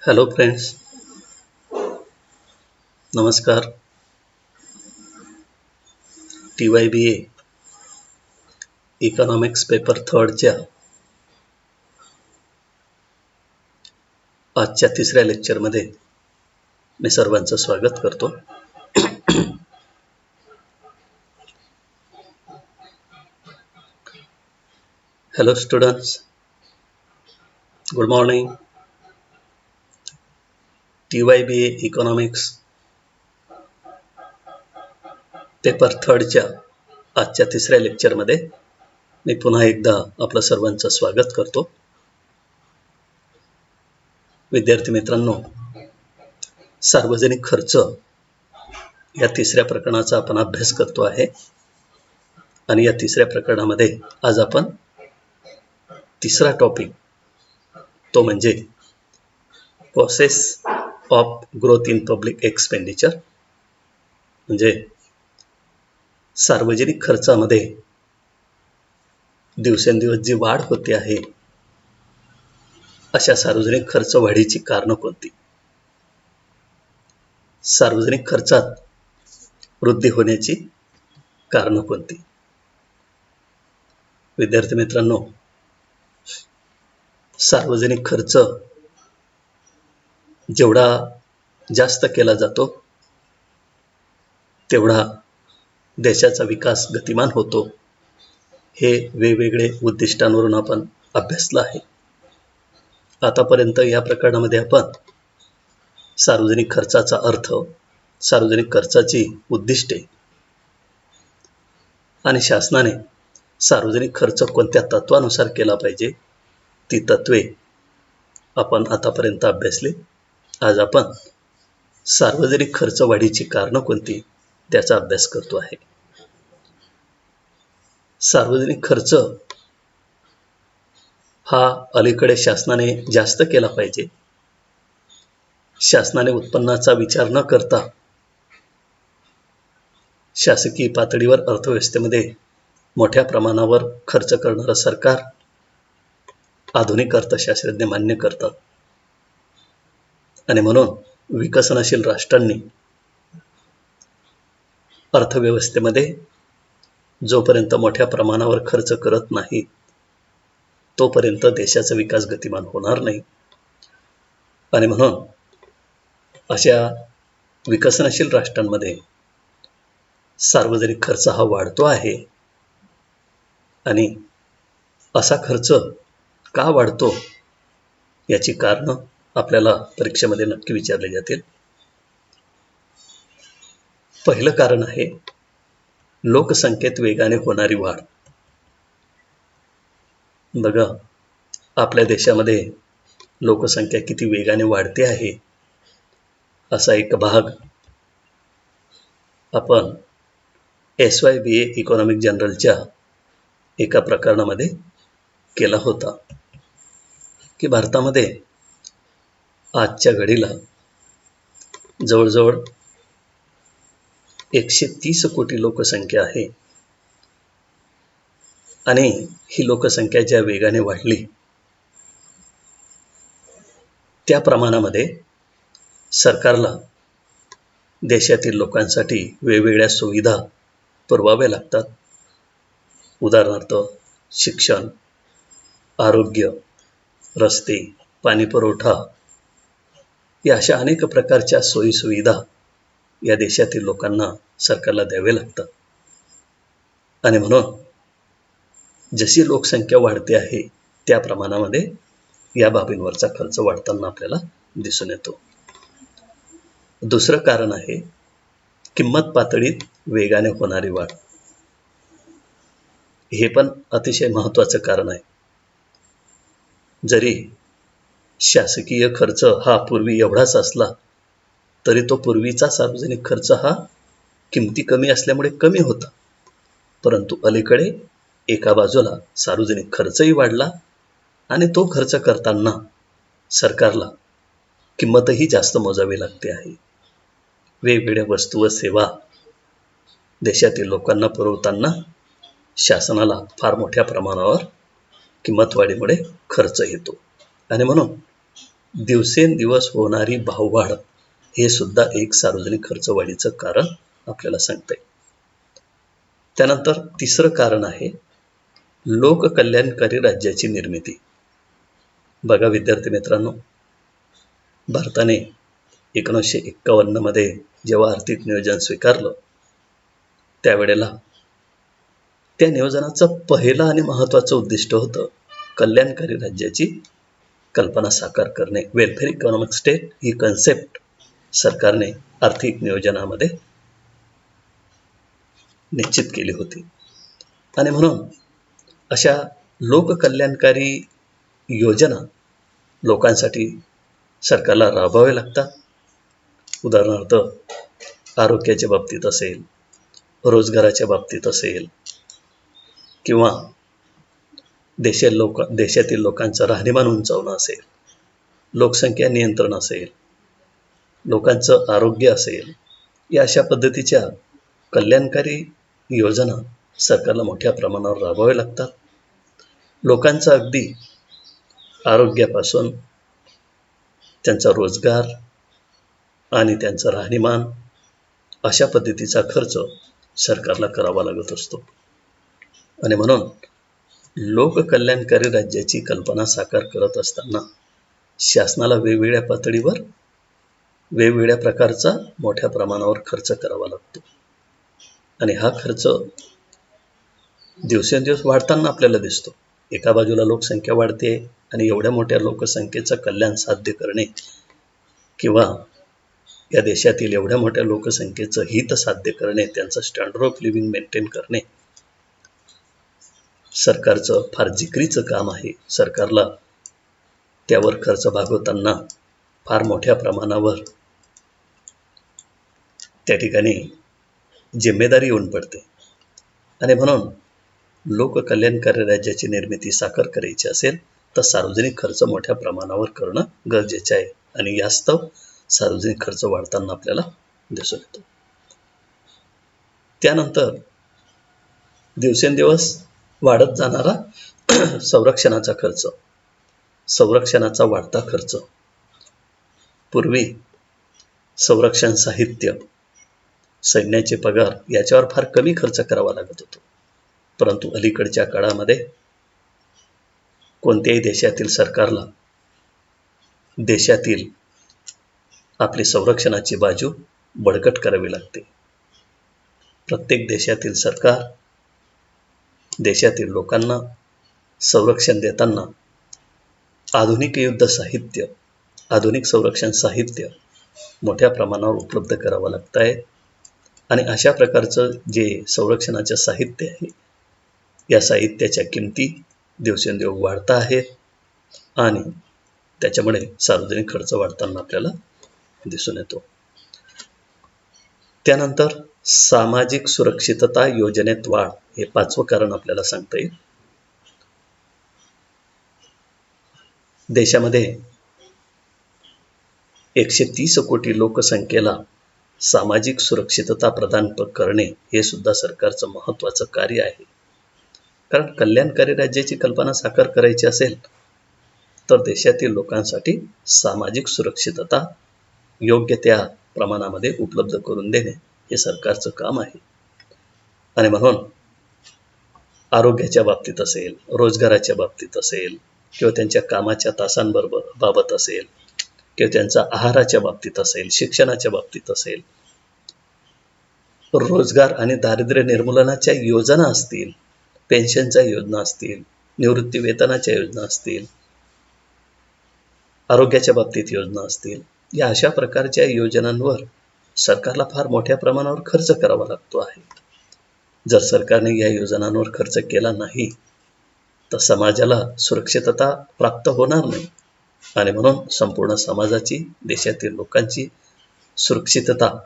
Hello friends, नमस्कार. TYBA economics paper थर्डच्या आजच्या तिसऱ्या लेक्चरमध्ये मी सर्वांचं स्वागत करतो. Hello students, good morning. TYBA economics paper थर्डच्या आजच्या तिसऱ्या लेक्चरमध्ये मी पुन्हा एकदा आपलं सर्वांचं स्वागत करतो. विद्यार्थी मित्रांनो, सार्वजनिक खर्च या तिसऱ्या प्रकरणाचा आपण अभ्यास करतो आहे आणि या तिसऱ्या प्रकरणामध्ये आज आपण तिसरा टॉपिक तो म्हणजे process of growth in public expenditure म्हणजे सार्वजनिक खर्चामध्ये दिवसेंदिवस जी वाढ होते आहे अशा सार्वजनिक खर्च वाढीची कारणं कोणती, सार्वजनिक खर्चात वृद्धी होण्याची कारणं कोणती. विद्यार्थी मित्रांनो, सार्वजनिक खर्च जेवढा जास्त केला जातो तेवढा देशाचा विकास गतिमान होतो. हे वेगवेगळे उद्दिष्टांवरून आपण अभ्यासलं आहे. आतापर्यंत या प्रकरणामध्ये आपण सार्वजनिक खर्चाचा अर्थ, सार्वजनिक खर्चाची उद्दिष्टे आणि शासनाने सार्वजनिक खर्च कोणत्या तत्वानुसार केला पाहिजे ती तत्वे आपण आतापर्यंत अभ्यासले. आज आपण सार्वजनिक खर्च वाढीची कारणं कोणती त्याचा अभ्यास करतो आहे. सार्वजनिक खर्च हा अलीकडे शासनाने जास्त केला पाहिजे. शासनाने उत्पन्नाचा विचार न करता शासकीय पातळीवर अर्थव्यवस्थेमध्ये मोठ्या प्रमाणावर खर्च करणारं सरकार आधुनिक अर्थशास्त्रज्ञ मान्य करतात आणि म्हणून विकसनशील राष्ट्रांनी अर्थव्यवस्थेमध्ये जोपर्यंत मोठ्या प्रमाणावर खर्च करत नाही तोपर्यंत देशाचा विकास गतिमान होणार नाही. आणि म्हणून अशा विकसनशील राष्ट्रांमध्ये सार्वजनिक खर्च हा वाढतो आहे आणि असा खर्च का वाढतो याची कारणं आपल्याला परीक्षेमध्ये नक्की विचारले जातील. पहिलं कारण आहे लोकसंख्येत वेगाने होणारी वाढ. बघा, आपल्या देशामध्ये लोकसंख्या किती वेगाने वाढते आहे असा एक भाग आपण SYBA इकॉनॉमिक जनरलच्या एका प्रकरणामध्ये केला होता की भारतामध्ये आजच्या घडीला जवळजवळ 130 कोटी लोकसंख्या आहे आणि ही लोकसंख्या ज्या वेगाने वाढली त्या प्रमाणामध्ये सरकारला देशातील लोकांसाठी वेगवेगळ्या सुविधा पुरवाव्या लागतात. उदाहरणार्थ शिक्षण, आरोग्य, रस्ते, पाणीपुरवठा या अशा अनेक प्रकारच्या सोयीसुविधा या देशातील लोकांना सरकारला द्यावे लागतात. आणि म्हणून जशी लोकसंख्या वाढते आहे त्या प्रमाणामध्ये या बाबींवरचा खर्च वाढताना आपल्याला दिसून येतो. दुसरं कारण आहे किंमत पातळीत वेगाने होणारी वाढ. हे पण अतिशय महत्त्वाचं कारण आहे. जरी शासकीय खर्च हा पूर्वी एवढाच असला तरी तो पूर्वीचा सार्वजनिक खर्च हा किमती कमी असल्यामुळे कमी होता, परंतु अलीकडे एका बाजूला सार्वजनिक खर्चही वाढला आणि तो खर्च करताना सरकारला किंमतही जास्त मोजावी लागते आहे. वेगवेगळ्या वस्तू व सेवा देशातील लोकांना पुरवताना शासनाला फार मोठ्या प्रमाणावर किंमत वाढीमुळे खर्च येतो आणि म्हणून दिवसेंदिवस होणारी भाववाढ हे सुद्धा एक सार्वजनिक खर्च वाढीचं कारण आपल्याला सांगता येईल. त्यानंतर तिसरं कारण आहे लोककल्याणकारी राज्याची निर्मिती. बघा विद्यार्थी मित्रांनो, भारताने 1951 मध्ये जेव्हा आर्थिक नियोजन स्वीकारलं, त्यावेळेला त्या नियोजनाचं पहिलं आणि महत्त्वाचं उद्दिष्ट होतं कल्याणकारी राज्याची कल्पना साकार करणे. वेलफेअर इकॉनॉमिक स्टेट ही कन्सेप्ट सरकारने आर्थिक नियोजनामध्ये निश्चित केली होती. आणि म्हणून अशा लोककल्याणकारी योजना लोकांसाठी सरकारला राबवाव्या लागतात. उदाहरणार्थ आरोग्याच्या बाबतीत असेल, रोजगाराच्या बाबतीत असेल, किंवा देशातील लोकांचं राहणीमान उंचावणं असेल, लोकसंख्या नियंत्रण असेल, लोकांचं आरोग्य असेल, या अशा पद्धतीच्या कल्याणकारी योजना सरकारला मोठ्या प्रमाणावर राबवाव्या लागतात. लोकांचं अगदी आरोग्यापासून त्यांचा रोजगार आणि त्यांचं राहणीमान अशा पद्धतीचा खर्च सरकारला करावा लागत असतो. आणि म्हणून लोककल्याणकारी राज्याची कल्पना साकार करत असताना शासनाला वेगवेगळ्या पातळीवर वेगवेगळ्या प्रकारचा मोठ्या प्रमाणावर खर्च करावा लागतो. आणि हा खर्च दिवसेंदिवस वाढताना आपल्याला दिसतो. एका बाजूला लोकसंख्या वाढते आणि एवढ्या मोठ्या लोकसंख्येचं कल्याण साध्य करणे किंवा या देशातील एवढ्या मोठ्या लोकसंख्येचं हित साध्य करणे, त्यांचं स्टँडर्ड ऑफ लिव्हिंग मेंटेन करणे सरकारचं फार जिकरीचं काम आहे. सरकारला त्यावर खर्च भागवताना फार मोठ्या प्रमाणावर त्या ठिकाणी जिम्मेदारी येऊन पडते. आणि म्हणून लोककल्याणकारी राज्याची निर्मिती साकार करायची असेल तर सार्वजनिक खर्च मोठ्या प्रमाणावर करणं गरजेचं आहे. आणि यास्तव सार्वजनिक खर्च वाढताना आपल्याला दिसून येतो. त्यानंतर दिवसेंदिवस वाढत जाणारा संरक्षणाचा खर्च, संरक्षणाचा वाढता खर्च. पूर्वी संरक्षण साहित्य, सैन्याचे पगार याच्यावर फार कमी खर्च करावा लागत होतो. परंतु अलीकडच्या काळामध्ये कोणत्याही देशातील सरकारला देशातील आपली संरक्षणाची बाजू बळकट करावी लागते. प्रत्येक देशातील सरकार देशातील लोकांना संरक्षण देताना आधुनिक युद्ध साहित्य, आधुनिक संरक्षण साहित्य मोठ्या प्रमाणावर उपलब्ध करावं लागत आहे. आणि अशा प्रकारचं जे संरक्षणाचे साहित्य आहे, या साहित्याच्या किमती दिवसेंदिवस वाढत आहेत आणि त्याच्यामुळे सार्वजनिक खर्च वाढताना आपल्याला दिसून येतो. त्यानंतर सामाजिक सुरक्षितता योजनेत वाढ हे पाचवं कारण आपल्याला सांगता येईल. देशामध्ये 130 कोटी लोकसंख्येला सामाजिक सुरक्षितता प्रदान करणे हे सुद्धा सरकारचं महत्त्वाचं कार्य आहे. कारण कल्याणकारी राज्याची कल्पना साकार करायची असेल तर देशातील लोकांसाठी सामाजिक सुरक्षितता योग्य त्या प्रमाणामध्ये उपलब्ध करून देणे हे सरकारचं काम आहे. आणि म्हणून आरोग्याच्या बाबतीत असेल, रोजगाराच्या बाबतीत असेल, किंवा त्यांच्या कामाच्या तासांबाबत असेल, किंवा त्यांचा आहाराच्या बाबतीत असेल, शिक्षणाच्या बाबतीत असेल, रोजगार आणि दारिद्र्य निर्मूलनाच्या योजना असतील, पेन्शनच्या योजना असतील, निवृत्ती वेतनाच्या योजना असतील, आरोग्याच्या बाबतीत योजना असतील, या अशा प्रकारच्या योजनांवर सरकारला फार मोठ्या प्रमाणावर खर्च करावा लागतो आहे. जर सरकारने या योजनांवर खर्च केला नाही तर समाजाला सुरक्षितता प्राप्त होणार नाही. आणि म्हणून संपूर्ण समाजाची, देशातील लोकांची सुरक्षितता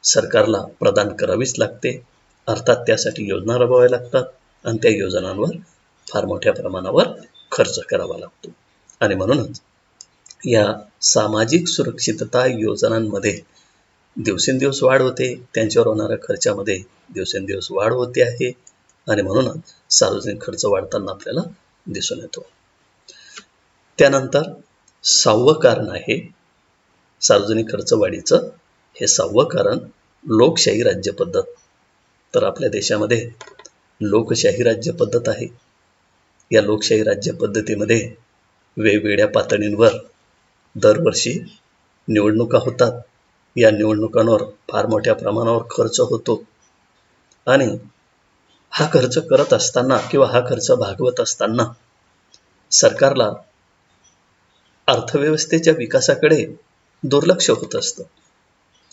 सरकारला प्रदान करावीच लागते. अर्थात त्यासाठी योजना राबवाव्या लागतात आणि त्या योजनांवर फार मोठ्या प्रमाणावर खर्च करावा लागतो. आणि म्हणूनच या सामाजिक सुरक्षितता योजनांमध्ये दिवसेंदिवस वाढ होते, त्यांच्यावर होणाऱ्या खर्चामध्ये दिवसेंदिवस वाढ होते आहे. आणि म्हणूनच सार्वजनिक खर्च वाढताना आपल्याला दिसून येतो. त्यानंतर 6वं कारण आहे सार्वजनिक खर्च वाढीचं. हे 6वं कारण लोकशाही राज्यपद्धत. तर आपल्या देशामध्ये लोकशाही राज्यपद्धत आहे. या लोकशाही राज्यपद्धतीमध्ये वेगवेगळ्या पातळींवर दरवर्षी निवडणुका होतात. या निवडणुकांवर फार मोठ्या प्रमाणावर खर्च होतो आणि हा खर्च करत असताना किंवा हा खर्च भागवत असताना सरकारला अर्थव्यवस्थेच्या विकासाकडे दुर्लक्ष होत असतं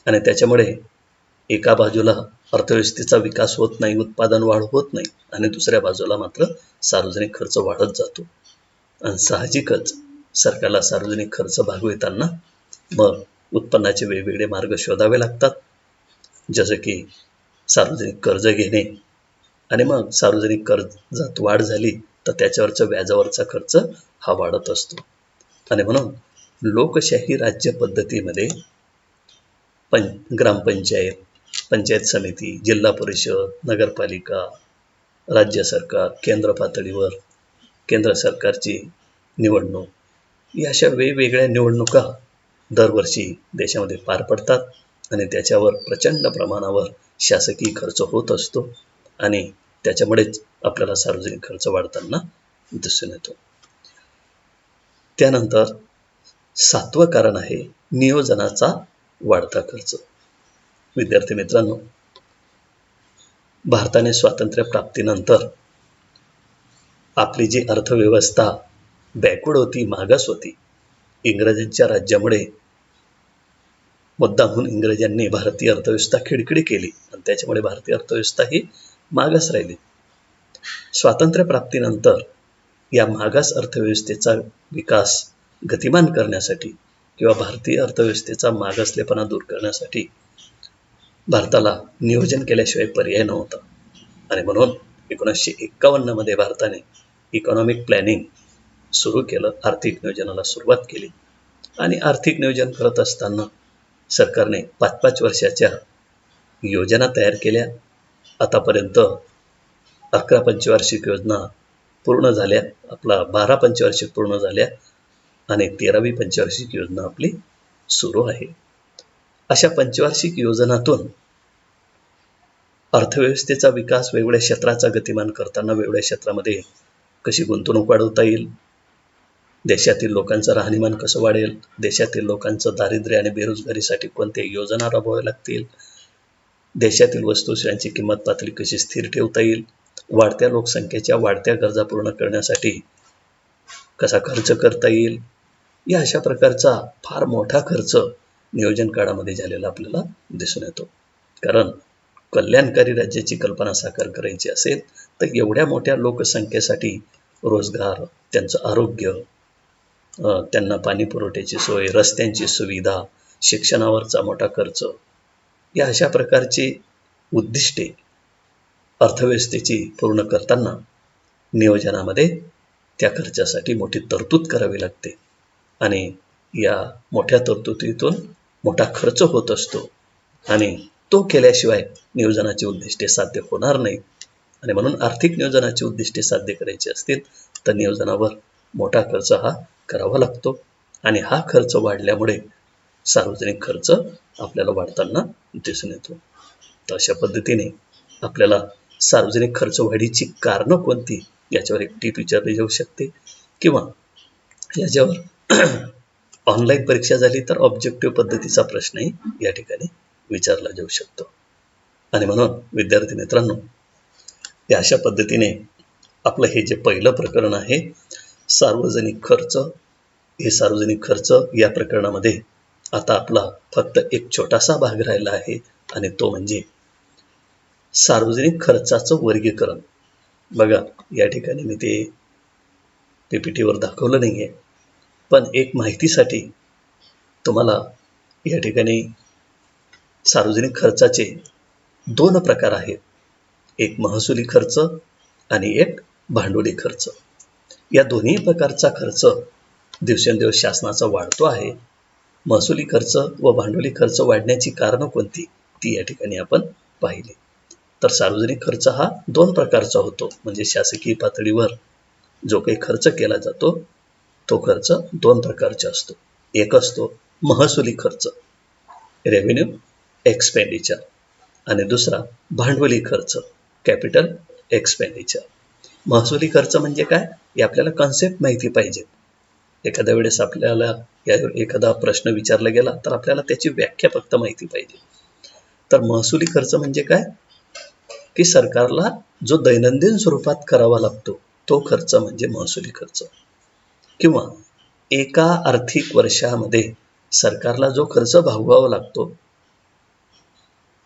आणि त्याच्यामुळे एका बाजूला अर्थव्यवस्थेचा विकास होत नाही, उत्पादन वाढ होत नाही आणि दुसऱ्या बाजूला मात्र सार्वजनिक खर्च वाढत जातो. आणि साहजिकच सरकारला सार्वजनिक खर्च भागविताना मग उत्पन्नाचे वेगवेगळे मार्ग शोधावे लागतात, जसं की सार्वजनिक कर्ज घेणे आणि मग सार्वजनिक कर्जात वाढ झाली तर त्याच्यावरचा व्याजावरचा खर्च हा वाढत असतो. आणि म्हणून लोकशाही राज्य पद्धतीमध्ये ग्रामपंचायत, पंचायत समिती, जिल्हा परिषद, नगरपालिका, राज्य सरकार, केंद्र पातळीवर केंद्र सरकारची निवडणूक, या अशा वेगवेगळ्या निवडणुका दरवर्षी देशामध्ये पार पडतात आणि त्याच्यावर प्रचंड प्रमाणावर शासकीय खर्च होत असतो आणि त्याच्यामुळेच आपल्याला सार्वजनिक खर्च वाढताना दिसून येतो. त्यानंतर 7वं कारण आहे नियोजनाचा वाढता खर्च. विद्यार्थी मित्रांनो, भारताने स्वातंत्र्य प्राप्तीनंतर आपली जी अर्थव्यवस्था बॅकवर्ड होती, मागास होती, इंग्रजांच्या राज्यामुळे मुद्दामहून इंग्रजांनी भारतीय अर्थव्यवस्था खिळखिळी केली आणि त्याच्यामुळे भारतीय अर्थव्यवस्था ही मागास राहिली. स्वातंत्र्य प्राप्तीनंतर या मागास अर्थव्यवस्थेचा विकास गतिमान करण्यासाठी किंवा भारतीय अर्थव्यवस्थेचा मागासलेपणा दूर करण्यासाठी भारताला नियोजन केल्याशिवाय पर्याय नव्हता आणि म्हणून 1951 मध्ये भारताने इकॉनॉमिक प्लॅनिंग सुरू केलं, आर्थिक नियोजनाला सुरुवात केली आणि आर्थिक नियोजन करत असताना सरकारने 5-5 वर्षाच्या योजना तयार केल्या. आतापर्यंत 11 पंचवार्षिक योजना पूर्ण झाल्या, 12 पंचवार्षिक पूर्ण झाल्या आणि 13वी पंचवार्षिक योजना आपली सुरू आहे. अशा पंचवार्षिक योजनातून अर्थव्यवस्थेचा विकास वेगवेगळ्या क्षेत्राचा गतिमान करताना वेगवेगळ्या क्षेत्रामध्ये कशी गुंतवणूक वाढवता येईल, देशातील लोकांचं राहणीमान कसं वाढेल, देशातील लोकांचं दारिद्र्य आणि बेरोजगारीसाठी कोणत्या योजना राबवाव्या लागतील, देशातील वस्तू-सेवांची किंमत पातळी कशी स्थिर ठेवता येईल, वाढत्या लोकसंख्येच्या वाढत्या गरजा पूर्ण करण्यासाठी कसा खर्च करता येईल, या अशा प्रकारचा फार मोठा खर्च नियोजन काळामध्ये झालेला आपल्याला दिसून येतो. कारण कल्याणकारी राज्याची कल्पना साकार करायची असेल तर एवढ्या मोठ्या लोकसंख्येसाठी रोजगार, त्यांचं आरोग्य, त्यांना पाणी पुरवठ्याची सोय, रस्त्यांची सुविधा, शिक्षणावरचा मोठा खर्च, या अशा प्रकारची उद्दिष्टे अर्थव्यवस्थेची पूर्ण करताना नियोजनामध्ये त्या खर्चासाठी मोठी तरतूद करावी लागते आणि या मोठ्या तरतुदीतून मोठा खर्च होत असतो आणि तो केल्याशिवाय नियोजनाची उद्दिष्टे साध्य होणार नाहीत. आणि म्हणून आर्थिक नियोजनाची उद्दिष्टे साध्य करायची असतील तर नियोजनावर मोठा खर्च हा करावा लागतो आणि हा खर्च वाढल्यामुळे सार्वजनिक खर्च आपल्याला वाढताना दिसून येतो. तर अशा पद्धतीने आपल्याला सार्वजनिक खर्च वाढीची कारणं कोणती याच्यावर एक टीप विचारली जाऊ शकते किंवा याच्यावर ऑनलाईन परीक्षा झाली तर ऑब्जेक्टिव्ह पद्धतीचा प्रश्नही या ठिकाणी विचारला जाऊ शकतो. आणि म्हणून विद्यार्थी मित्रांनो, या अशा पद्धतीने आपलं हे जे पहिलं प्रकरण आहे सार्वजनिक खर्च, हे सार्वजनिक खर्च या प्रकरणामध्ये आता आपला फक्त एक छोटासा भाग राहिला आहे आणि तो म्हणजे सार्वजनिक खर्चाचं वर्गीकरण. बघा, या ठिकाणी मी ते PPTवर दाखवलं नाही आहे, पण एक माहितीसाठी तुम्हाला या ठिकाणी सार्वजनिक खर्चाचे 2 प्रकार आहेत, एक महसुली खर्च आणि एक भांडवली खर्च. या दोन्ही प्रकारचा खर्च दिवसेंदिवस शासनाचा वाढतो आहे. महसुली खर्च व भांडवली खर्च वाढण्याची कारणं कोणती ती या ठिकाणी आपण पाहिली. तर सार्वजनिक खर्च हा 2 प्रकारचा होतो, म्हणजे शासकीय पातळीवर जो काही खर्च केला जातो तो खर्च दोन प्रकारचा असतो. एक असतो महसुली खर्च, रेव्हेन्यू एक्सपेंडिचर, आणि दुसरा भांडवली खर्च, कॅपिटल एक्सपेंडिचर. महसुली खर्च म्हणजे काय हे आपल्याला कन्सेप्ट माहिती पाहिजे. एखाद्या वेळेस आपल्याला एखादा प्रश्न विचारला गेला तर आपल्याला त्याची व्याख्या फक्त माहिती पाहिजे. तर महसुली खर्च म्हणजे काय की सरकारला जो दैनंदिन स्वरूपात करावा लागतो तो खर्च म्हणजे महसुली खर्च. किंवा एका आर्थिक वर्षामध्ये सरकारला जो खर्च भागवावा लागतो,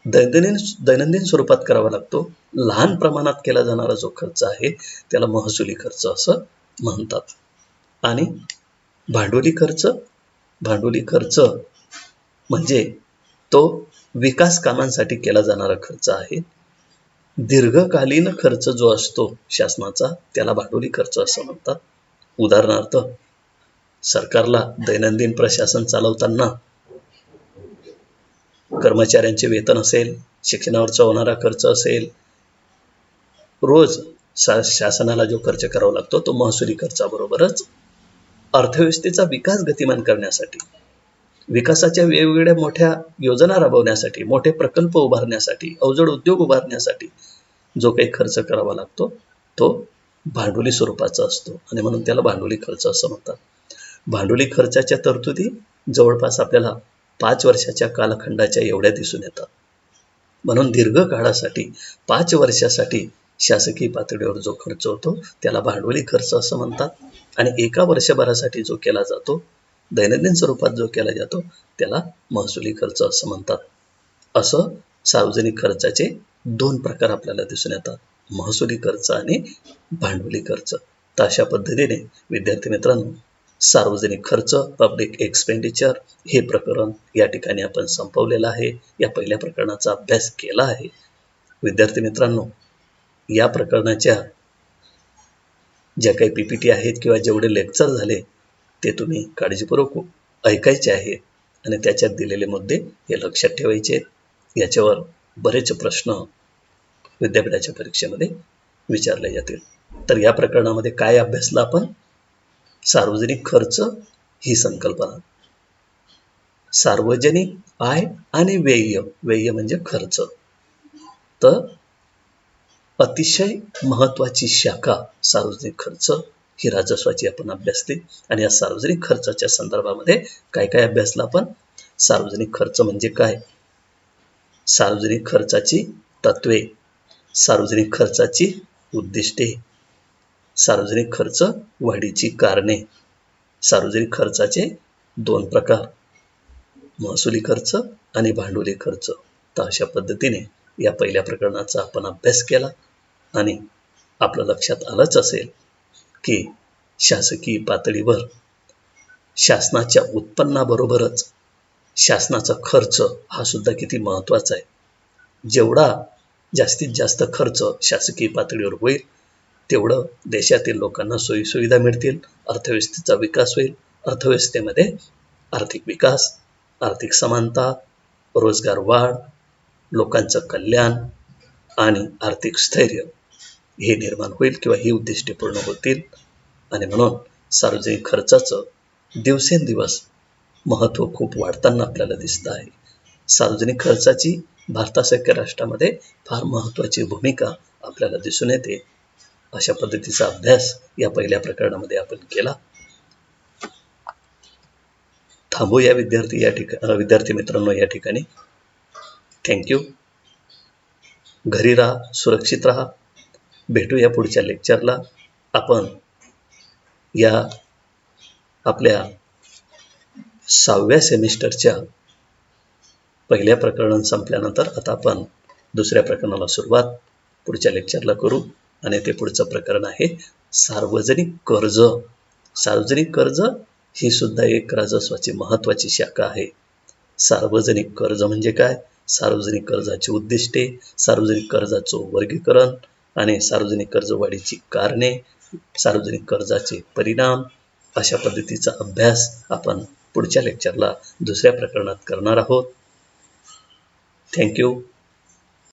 दैनंदिन स्वरूपात करावा लागतो, लहान प्रमाणात केला जाणारा जो खर्च आहे त्याला महसुली खर्च असं म्हणतात. आणि भांडवली खर्च म्हणजे तो विकास कामांसाठी केला जाणारा खर्च आहे. दीर्घकालीन खर्च जो असतो शासनाचा त्याला भांडवली खर्च असं म्हणतात. उदाहरणार्थ, सरकारला दैनंदिन प्रशासन चालवताना कर्मचाऱ्यांचे वेतन असेल, शिक्षणावरचा होणारा खर्च असेल, रोज शासनाला जो खर्च करावा लागतो तो महसुली खर्चाबरोबरच अर्थव्यवस्थेचा विकास गतिमान करण्यासाठी, विकासाच्या वेगवेगळ्या मोठ्या योजना राबवण्यासाठी, मोठे प्रकल्प उभारण्यासाठी, अवजड उद्योग उभारण्यासाठी जो काही खर्च करावा लागतो तो भांडवली स्वरूपाचा असतो आणि म्हणून त्याला भांडवली खर्च असं म्हणतात. भांडवली खर्चाच्या तरतुदी जवळपास आपल्याला 5 वर्षाच्या कालखंडाच्या एवढ्या दिसून येतात. म्हणून दीर्घ काळासाठी 5 वर्षासाठी शासकीय पातळीवर जो खर्च होतो त्याला भांडवली खर्च असं म्हणतात. आणि एका वर्षभरासाठी जो केला जातो, दैनंदिन स्वरूपात जो केला जातो त्याला महसुली खर्च असं म्हणतात. असं सार्वजनिक खर्चाचे 2 प्रकार आपल्याला दिसून येतात, महसुली खर्च आणि भांडवली खर्च. तर अशा पद्धतीने विद्यार्थी मित्रांनो, सार्वजनिक खर्च, पब्लिक एक्सपेंडिचर हे प्रकरण या ठिकाणी आपण संपवलेलं आहे. या पहिल्या प्रकरणाचा अभ्यास केला आहे. विद्यार्थी मित्रांनो, या प्रकरणाच्या ज्या काही PPT आहेत किंवा जेवढे लेक्चर झाले ते तुम्ही काळजीपूर्वक ऐकायचे आहे आणि त्याच्यात दिलेले मुद्दे हे लक्षात ठेवायचे. याच्यावर बरेच प्रश्न विद्यापीठाच्या परीक्षेमध्ये विचारले जातील. तर या प्रकरणामध्ये काय अभ्यासलं आपण? सार्वजनिक खर्च ही संकल्पना, सार्वजनिक आय आणि व्यय म्हणजे खर्च. तर अतिशय महत्वाची शाखा सार्वजनिक खर्च ही राजस्वाची आपण अभ्यासली. आणि या सार्वजनिक खर्चाच्या संदर्भामध्ये काय काय अभ्यासलं आपण? सार्वजनिक खर्च म्हणजे काय, सार्वजनिक खर्चाची तत्वे, सार्वजनिक खर्चाची उद्दिष्टे, सार्वजनिक खर्च वाढीची कारणे, सार्वजनिक खर्चाचे 2 प्रकार, महसुली खर्च आणि भांडवली खर्च. तर अशा पद्धतीने या पहिल्या प्रकरणाचा आपण अभ्यास केला आणि आपलं लक्षात आलंच असेल की शासकीय पातळीवर शासनाच्या उत्पन्नाबरोबरच शासनाचा खर्च हा सुद्धा किती महत्त्वाचा आहे. जेवढा जास्तीत जास्त खर्च शासकीय पातळीवर होईल तेवढं देशातील लोकांना सोयीसुविधा मिळतील, अर्थव्यवस्थेचा विकास होईल. अर्थव्यवस्थेमध्ये आर्थिक विकास, आर्थिक समानता, रोजगार वाढ, लोकांचं कल्याण आणि आर्थिक स्थैर्य हे निर्माण होईल किंवा ही उद्दिष्टे पूर्ण होतील. आणि म्हणून सार्वजनिक खर्चाचं दिवसेंदिवस महत्त्व खूप वाढताना आपल्याला दिसतं आहे. सार्वजनिक खर्चाची भारतासारख्या राष्ट्रामध्ये फार महत्त्वाची भूमिका आपल्याला दिसून येते. अशा पद्धतीचा अभ्यास या पहिल्या प्रकरणामध्ये आपण केला. थांबूया विद्यार्थी मित्रांनो या ठिकाणी. थँक्यू. घरी राहा, सुरक्षित राहा. भेटूया पुढच्या लेक्चरला. आपण या आपल्या 6व्या सेमिस्टरच्या पहिल्या प्रकरण संपल्यानंतर आता आपण दुसऱ्या प्रकरणाला सुरुवात पुढच्या लेक्चरला करू. आणि ते पुढचं प्रकरण आहे सार्वजनिक कर्ज. सार्वजनिक कर्ज ही सुद्धा एक राजस्वाची महत्त्वाची शाखा आहे. सार्वजनिक कर्ज म्हणजे काय, सार्वजनिक कर्जाची उद्दिष्टे, सार्वजनिक कर्जाचं वर्गीकरण आणि सार्वजनिक कर्ज वाढीची कारणे, सार्वजनिक कर्जाचे परिणाम, अशा पद्धतीचा अभ्यास आपण पुढच्या लेक्चरला दुसऱ्या प्रकरणात करणार आहोत. थँक्यू.